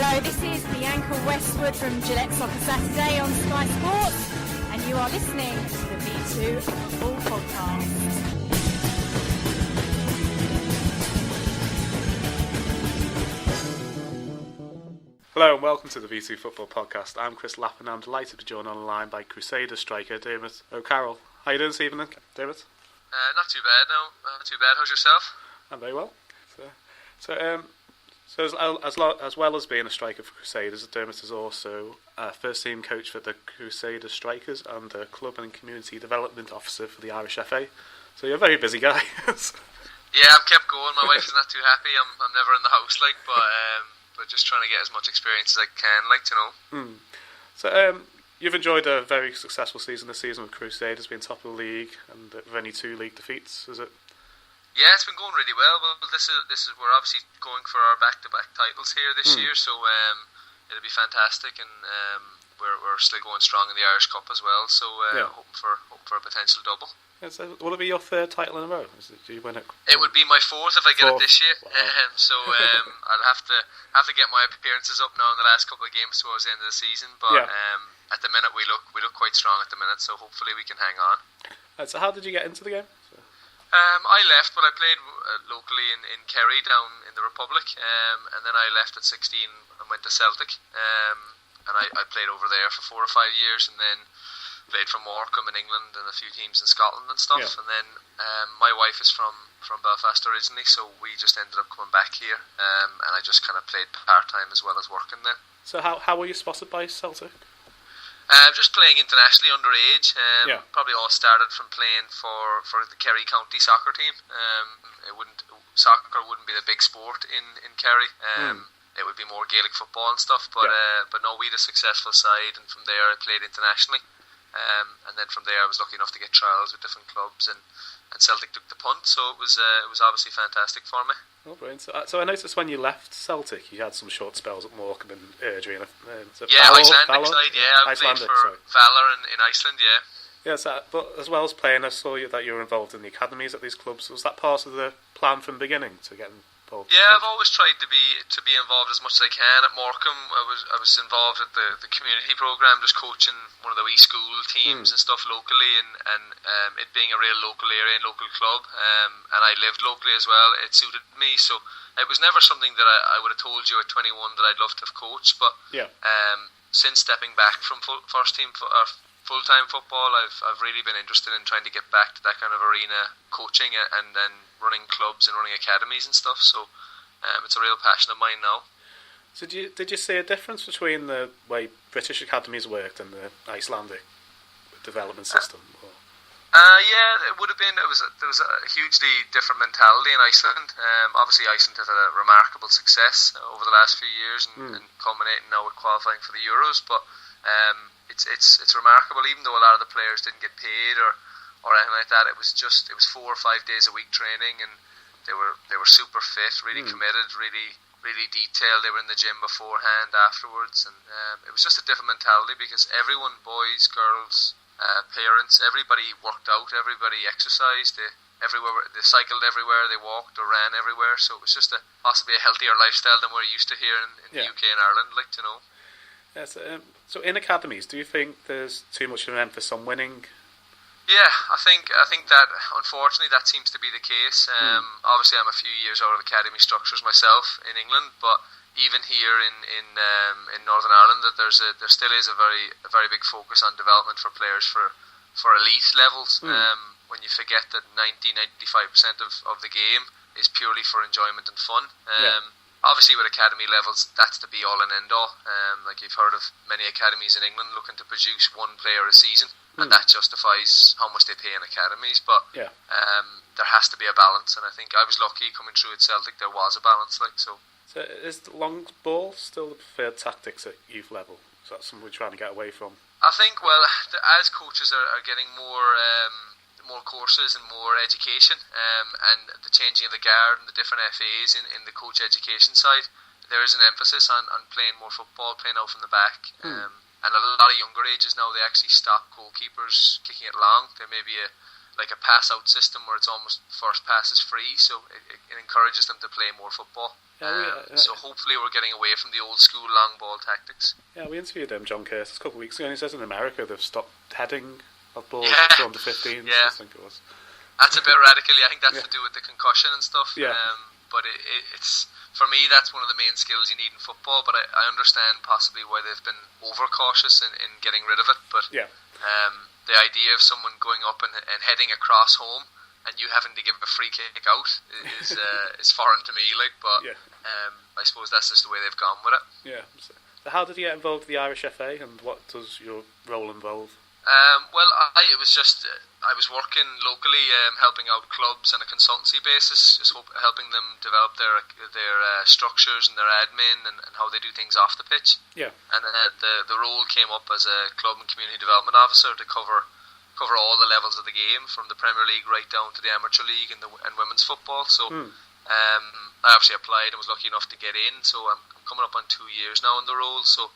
Hello, this is Bianca Westwood from Gillette Soccer Saturday on Sky Sports, and you are listening to the V2 Football Podcast. Hello and welcome to the V2 Football Podcast. I'm Chris Lapp and I'm delighted to be joined on the line by Crusaders striker Diarmuid O'Carroll. How you doing this evening, David? Not too bad, no. Not too bad. How's yourself? I'm very well. As well as being a striker for Crusaders, Diarmuid is also first team coach for the Crusaders Strikers and the Club and Community Development Officer for the Irish FA. So you're a very busy guy. Yeah, I'm kept going. My wife is not too happy. I'm never in the house, but just trying to get as much experience as I can, So you've enjoyed a very successful season this season with Crusaders being top of the league and with only 2 league defeats, is it? Yeah, it's been going really well. Well, this is we're obviously going for our back-to-back titles here this year, so it'll be fantastic, and we're still going strong in the Irish Cup as well. So hoping for a potential double. Yeah, so will it be your 3rd title in a row? Do you win it? It would be my 4th if I get it this year. Wow. I'll have to get my appearances up now in the last couple of games towards the end of the season. But at the minute we look quite strong at the minute, so hopefully we can hang on. So how did you get into the game? I left, but I played locally in Kerry down in the Republic, and then I left at 16 and went to Celtic, and I played over there for 4 or 5 years, and then played for Morecambe in England and a few teams in Scotland and stuff. And then my wife is from Belfast originally, so we just ended up coming back here, and I just kind of played part-time as well as working there. So how were you spotted by Celtic? Just playing internationally underage. Probably all started from playing for the Kerry County soccer team. Soccer wouldn't be the big sport in Kerry. It would be more Gaelic football and stuff. But no, we had a successful side, and from there I played internationally. And then from there I was lucky enough to get trials with different clubs, and Celtic took the punt, so it was obviously fantastic for me. Oh, brilliant. So I noticed when you left Celtic you had some short spells at Morecambe and Airdrie. Icelandic side, I played for Valor in Iceland, Yes, but as well as playing, I saw that you were involved in the academies at these clubs. Was that part of the plan from the beginning to get involved? Yeah, I've always tried to be involved as much as I can. At Morecambe, I was involved at the community programme, just coaching one of the wee school teams and stuff locally, and it being a real local area and local club, and I lived locally as well. It suited me, so it was never something that I would have told you at 21 that I'd love to have coached. But since stepping back from full-time football, I've really been interested in trying to get back to that kind of arena coaching and then running clubs and running academies and stuff. So it's a real passion of mine now. So did you see a difference between the way British academies worked and the Icelandic development system? It would have been. There was a hugely different mentality in Iceland. Obviously, Iceland has had a remarkable success over the last few years, and culminating now with qualifying for the Euros. But it's remarkable. Even though a lot of the players didn't get paid or anything like that, it was 4 or 5 days a week training, and they were super fit, really committed, really detailed. They were in the gym beforehand, afterwards, and it was just a different mentality because everyone, boys, girls, parents, everybody worked out, everybody exercised. They cycled everywhere, they walked or ran everywhere. So it was just possibly a healthier lifestyle than we're used to here in the UK and Ireland, Yes, so in academies, do you think there's too much of an emphasis on winning? Yeah, I think that unfortunately that seems to be the case. Obviously, I'm a few years out of academy structures myself in England, but even here in Northern Ireland, that there still is a very big focus on development for players for elite levels. When you forget that 90-95% of the game is purely for enjoyment and fun. Obviously, with academy levels, that's the be-all and end-all. Like you've heard of many academies in England looking to produce 1 player a season, and that justifies how much they pay in academies. But there has to be a balance, and I think I was lucky coming through at Celtic. There was a balance, So is the long ball still the preferred tactics at youth level? Is that something we're trying to get away from? I think, well, as coaches are getting more courses and more education, and the changing of the guard and the different FAs in the coach education side, there is an emphasis on playing more football, playing out from the back. And a lot of younger ages now, they actually stop goalkeepers kicking it long. There may be a pass out system where it's almost first pass is free, so it encourages them to play more football. So hopefully we're getting away from the old school long ball tactics. Yeah, we interviewed John Curtis a couple of weeks ago, and he says in America they've stopped heading of balls for under 15s. I think it was. That's a bit radical. I think that's to do with the concussion and stuff. Yeah. But it's, for me, that's one of the main skills you need in football. But I understand possibly why they've been overcautious in getting rid of it. But the idea of someone going up and heading across home and you having to give a free kick out is foreign to me. I suppose that's just the way they've gone with it. Yeah. So how did you get involved with the Irish FA, and what does your role involve? I was working locally, helping out clubs on a consultancy basis, just helping them develop their structures and their admin and how they do things off the pitch. Yeah. And the role came up as a club and community development officer to cover all the levels of the game, from the Premier League right down to the Amateur League and women's football. So I obviously applied and was lucky enough to get in. So I'm coming up on 2 years now in the role. So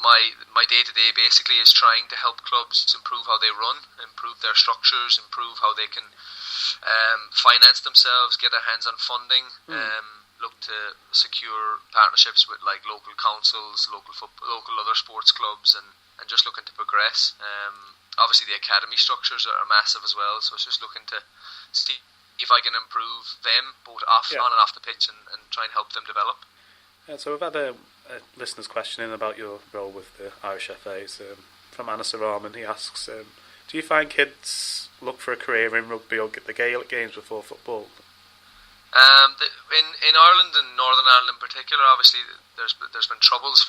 my day-to-day basically is trying to help clubs improve how they run, improve their structures, improve how they can finance themselves, get their hands on funding, look to secure partnerships with like local councils, local other sports clubs, and just looking to progress. Obviously the academy structures are massive as well, so it's just looking to see if I can improve them both on and off the pitch and try and help them develop. Yeah, so we've had a listener's question in about your role with the Irish FA. From Anas Rahman, he asks, do you find kids look for a career in rugby or get the Gaelic games before football? In Ireland and Northern Ireland in particular, obviously there's been troubles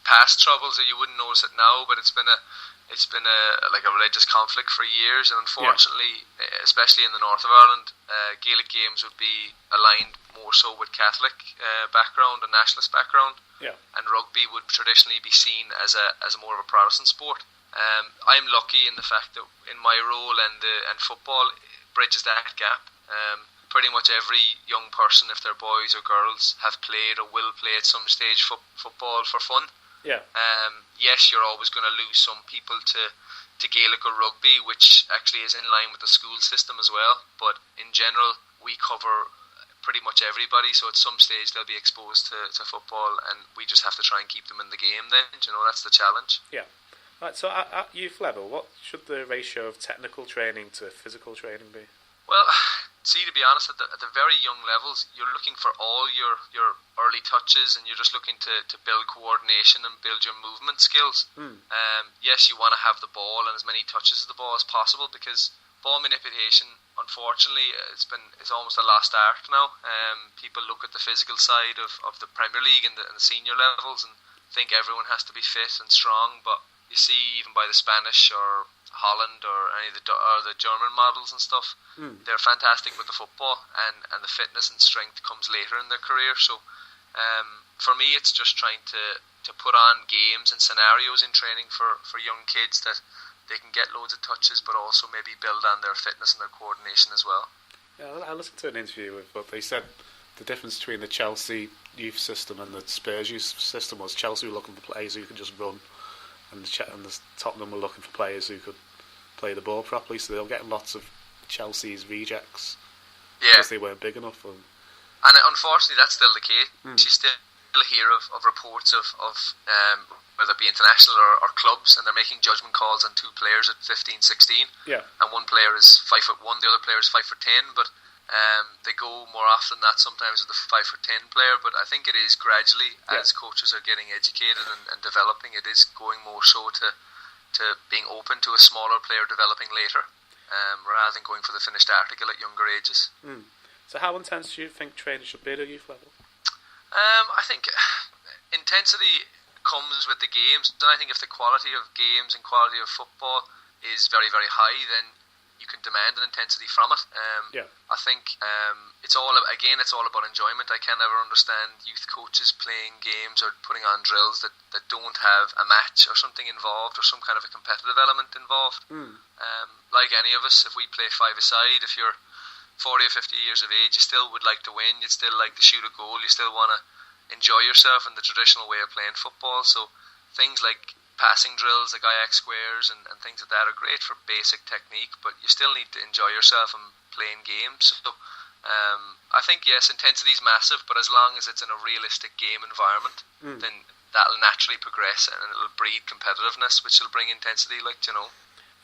past troubles that you wouldn't notice it now, but it's been a religious conflict for years, and unfortunately, especially in the north of Ireland, Gaelic games would be aligned more so with Catholic background and nationalist background, and rugby would traditionally be seen as a more of a Protestant sport. I'm lucky in the fact that in my role and football bridges that gap. Pretty much every young person, if they're boys or girls, have played or will play at some stage football for fun. Yeah. Yes, you're always going to lose some people to Gaelic or rugby, which actually is in line with the school system as well. But in general, we cover pretty much everybody, so at some stage they'll be exposed to football, and we just have to try and keep them in the game then. That's the challenge. Yeah. Right, so at youth level, what should the ratio of technical training to physical training be? Well, see, to be honest, at the very young levels, you're looking for all your early touches, and you're just looking to build coordination and build your movement skills. Yes, you want to have the ball and as many touches of the ball as possible, because ball manipulation, unfortunately, it's almost a lost art now. People look at the physical side of the Premier League and the senior levels and think everyone has to be fit and strong, but you see, even by the Spanish or Holland or any of the German models and stuff, they're fantastic with the football, and the fitness and strength comes later in their career. So for me, it's just trying to put on games and scenarios in training for young kids that they can get loads of touches, but also maybe build on their fitness and their coordination as well. Yeah, I listened to an interview with what they said. The difference between the Chelsea youth system and the Spurs youth system was Chelsea were looking for players who could just run, and the Tottenham were looking for players who could play the ball properly, so they were getting lots of Chelsea's rejects because they weren't big enough. And unfortunately, that's still the case. You still hear of reports of whether it be international or clubs, and they're making judgment calls on two players at 15, 16. Yeah. And one player is 5'1", the other player is 5'10", but they go more often than that sometimes with the 5'10" player. But I think it is gradually, as coaches are getting educated and developing, it is going more so to being open to a smaller player developing later, rather than going for the finished article at younger ages. So how intense do you think training should be at a youth level? I think intensity comes with the games, and I think if the quality of games and quality of football is very, very high, then you can demand an intensity from it. I think it's all about enjoyment. I can never understand youth coaches playing games or putting on drills that don't have a match or something involved, or some kind of a competitive element involved. Like any of us, if we play five-a-side, if you're 40 or 50 years of age, you still would like to win, you'd still like to shoot a goal, you still want to enjoy yourself in the traditional way of playing football. So things like passing drills, like Ajax squares and things like that are great for basic technique, but you still need to enjoy yourself and playing games. So I think, yes, intensity is massive, but as long as it's in a realistic game environment, then that'll naturally progress and it'll breed competitiveness, which will bring intensity,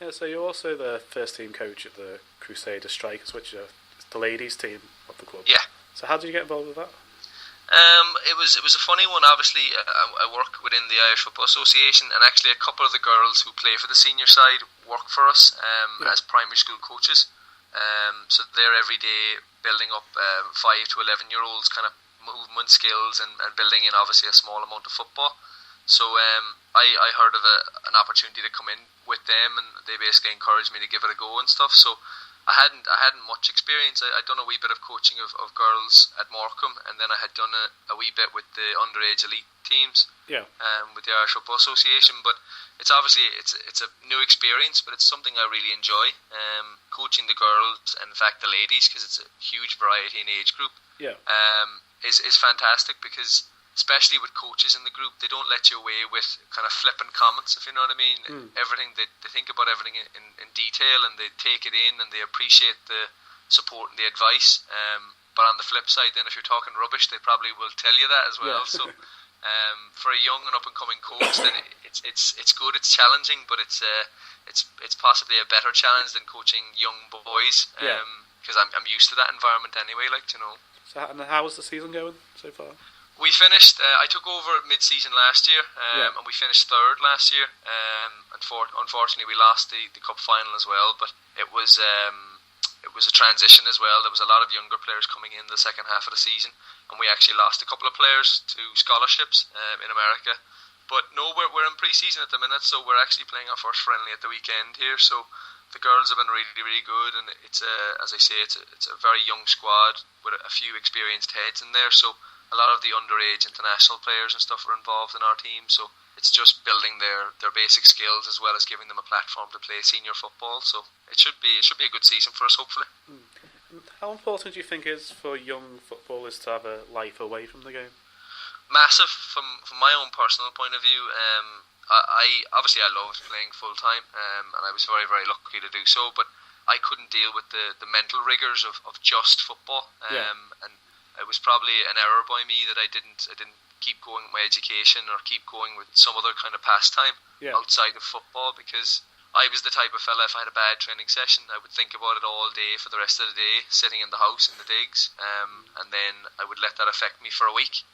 Yeah, so you're also the first team coach at the Crusaders Strikers, which is the ladies' team of the club. Yeah. So how did you get involved with that? It was a funny one. Obviously, I work within the Irish Football Association, and actually a couple of the girls who play for the senior side work for us as primary school coaches. So they're every day building up 5 to 11-year-olds kind of movement skills and building in obviously a small amount of football. So I heard of an opportunity to come in with them, and they basically encouraged me to give it a go and stuff. So I hadn't much experience. I'd done a wee bit of coaching of girls at Morecambe, and then I had done a wee bit with the underage elite teams. Yeah. With the Irish Football Association. But it's obviously it's a new experience, but it's something I really enjoy. Coaching the girls and in fact the ladies, because it's a huge variety in age group. Yeah. Is fantastic, because especially with coaches in the group, they don't let you away with kind of flippant comments, if you know what I mean. Everything, they think about everything in detail, and they take it in, and they appreciate the support and the advice. But on the flip side, then, if you're talking rubbish, they probably will tell you that as well. So for a young and up and coming coach, then it's good, it's challenging, but it's possibly a better challenge than coaching young boys, because I'm used to that environment anyway, So how was the season going so far? We finished. I took over mid-season last year, and we finished third last year. Unfortunately, we lost the cup final as well. But it was a transition as well. There was a lot of younger players coming in the second half of the season, and we actually lost a couple of players to scholarships in America. But no, we're in pre-season at the minute, so we're actually playing our first friendly at the weekend here. So the girls have been really, really good, and it's as I say, it's a very young squad with a few experienced heads in there. So a lot of the underage international players and stuff are involved in our team, so it's just building their basic skills as well as giving them a platform to play senior football. So it should be a good season for us, hopefully. How important do you think it is for young footballers to have a life away from the game? Massive, from my own personal point of view. I obviously I loved playing full time, and I was very, very lucky to do so. But I couldn't deal with the mental rigors of just football, and it was probably an error by me that I didn't keep going with my education or keep going with some other kind of pastime outside of football, because I was the type of fella, if I had a bad training session, I would think about it all day for the rest of the day, sitting in the house in the digs, and then I would let that affect me for a week.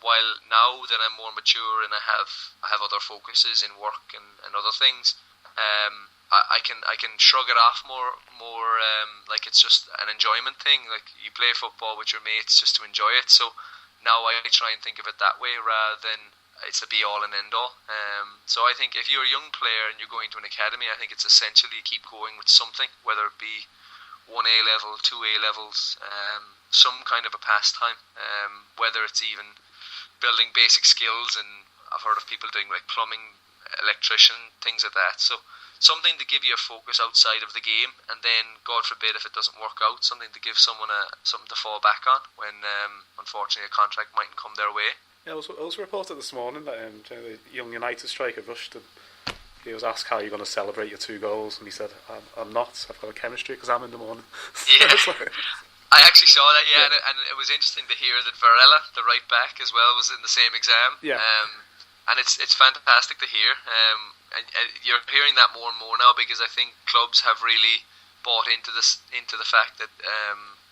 While now that I'm more mature and I have other focuses in work and other things, I can shrug it off more like it's just an enjoyment thing. Like, you play football with your mates just to enjoy it. So now I try and think of it that way rather than it's a be all and end all. So I think if you're a young player and you're going to an academy, I think it's essential you keep going with something, whether it be 1A level, 2A levels, some kind of a pastime, whether it's even building basic skills, and I've heard of people doing like plumbing, electrician, things like that. So something to give you a focus outside of the game, and then, God forbid, if it doesn't work out, something to give someone something to fall back on when unfortunately a contract mightn't come their way. Yeah, it was reported this morning that the young United striker rushed and he was asked how you're going to celebrate your 2 goals, and he said, I'm not, I've got a chemistry exam in the morning. Yeah. I actually saw that, and it was interesting to hear that Varela, the right back as well, was in the same exam. Yeah. And it's fantastic to hear. And you're hearing that more and more now, because I think clubs have really bought into the fact that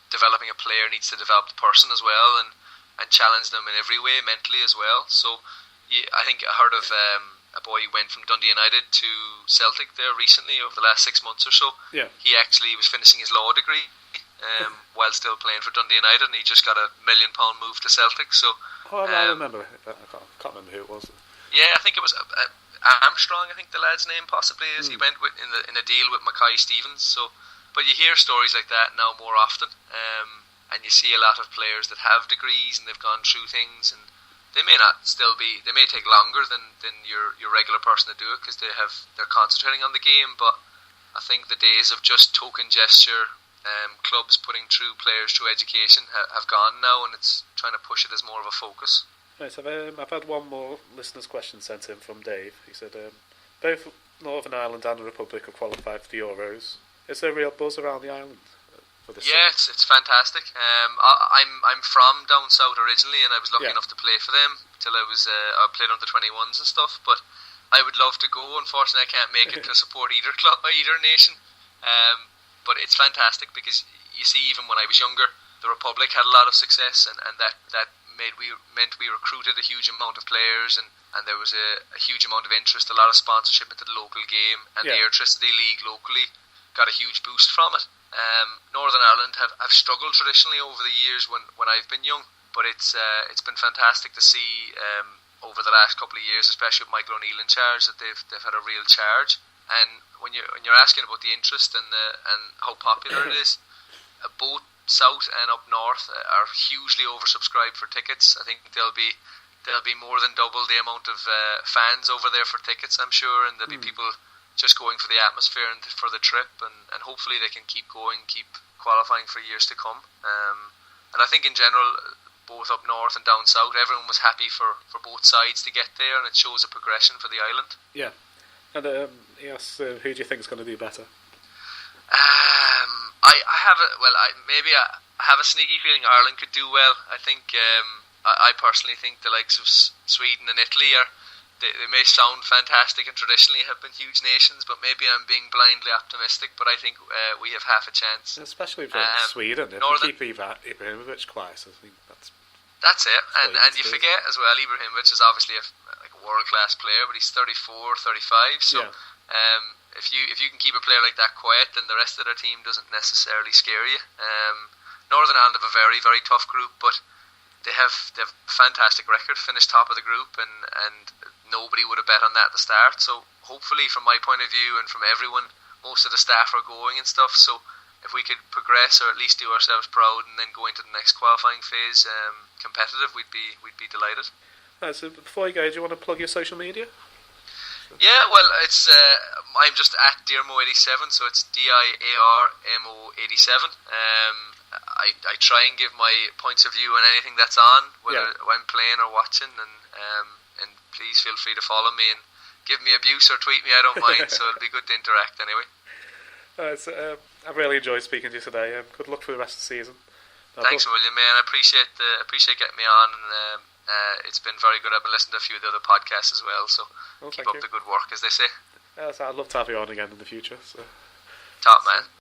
developing a player needs to develop the person as well, and challenge them in every way, mentally as well. So I think I heard of a boy who went from Dundee United to Celtic there recently over the last 6 months or so. Yeah. He actually was finishing his law degree while still playing for Dundee United, and he just got a £1 million move to Celtic. So I remember. I can't remember who it was. Yeah, I think it was Armstrong. I think the lad's name possibly is. He went in a deal with Mackay Stevens. So, but you hear stories like that now more often, and you see a lot of players that have degrees and they've gone through things, and they may not still be. They may take longer than your regular person to do it, because they're concentrating on the game. But I think the days of just token gesture, clubs putting players through education have gone now, and it's trying to push it as more of a focus. Right, so I've had one more listener's question sent in from Dave. He said, both Northern Ireland and the Republic have qualified for the Euros. Is there a real buzz around the island for this? Yeah, it's fantastic. I'm from down south originally, and I was lucky enough to play for them till I played under 21s and stuff. But I would love to go. Unfortunately, I can't make it to support either club, either nation. But it's fantastic because you see, even when I was younger, the Republic had a lot of success, and that meant we recruited a huge amount of players, and there was a huge amount of interest, a lot of sponsorship into the local game, and the Electricity League locally got a huge boost from it. Northern Ireland have struggled traditionally over the years when I've been young, but it's been fantastic to see over the last couple of years, especially with Michael O'Neill in charge, that they've had a real charge. And when you're asking about the interest and how popular it is, both south and up north are hugely oversubscribed for tickets. I think there'll be more than double the amount of fans over there for tickets, I'm sure, and there'll be people just going for the atmosphere and for the trip, and hopefully they can keep going, keep qualifying for years to come. And I think in general, both up north and down south, everyone was happy for both sides to get there, and it shows a progression for the island. Yeah. And yes, who do you think is going to do better? I have a sneaky feeling Ireland could do well. I think I personally think the likes of Sweden and Italy they may sound fantastic and traditionally have been huge nations, but maybe I'm being blindly optimistic. But I think we have half a chance, especially for Sweden. If you keep Ibrahimovic quiet, I think that's it. And you forget as well, Ibrahimovic is obviously a world-class player, but he's 34, 35, so if you can keep a player like that quiet, then the rest of their team doesn't necessarily scare you. Northern Ireland have a very, very tough group, but they have a fantastic record, finished top of the group, and nobody would have bet on that at the start. So hopefully, from my point of view and from everyone, most of the staff are going and stuff, so if we could progress or at least do ourselves proud and then go into the next qualifying phase competitive, we'd be delighted. So before you go, do you want to plug your social media? Yeah, well, it's I'm just at Diarmuid87, so it's DIARMO87. I try and give my points of view on anything that's on, whether when playing or watching, and please feel free to follow me and give me abuse or tweet me. I don't mind, so it'll be good to interact anyway. I've really enjoyed speaking to you today. Good luck for the rest of the season. Thanks, William, man. I appreciate getting me on, and it's been very good. I've been listening to a few of the other podcasts as well, so keep up the good work, as they say. So I'd love to have you on again in the future. So. Top man.